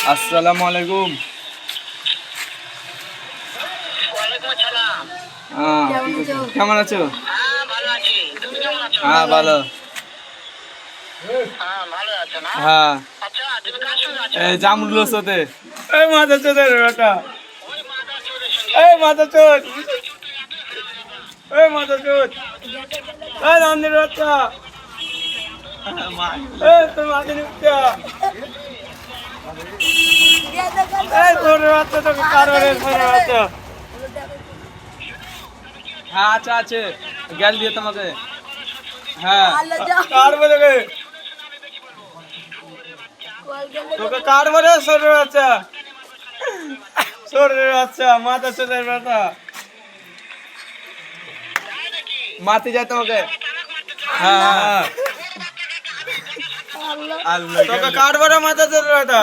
আসসালামু আলাইকুম। কেমন আছো? হ্যাঁ ভালো। হ্যাঁ এই জামুল সাথে এই মাথা চোদের বেটা, এই মাথা চোদ, এই মাথা চোদ, এই রান্দির বাচ্চা, এই তোর মাথা নিচ্ছা, এই তোর বাচ্চা তোকে কারবারের তোর বাচ্চা। হ্যাঁ আচ্ছা আছে, গ্যাস দিয়ে তোমাকে। হ্যাঁ কারবারে তোকে কারবারে সরের বাচ্চা, সরের বাচ্চা মাথা চোদের বেটা, মারতে যায় তোমাকে। হ্যাঁ তোকে কারবারে মাথা চোদের বেটা।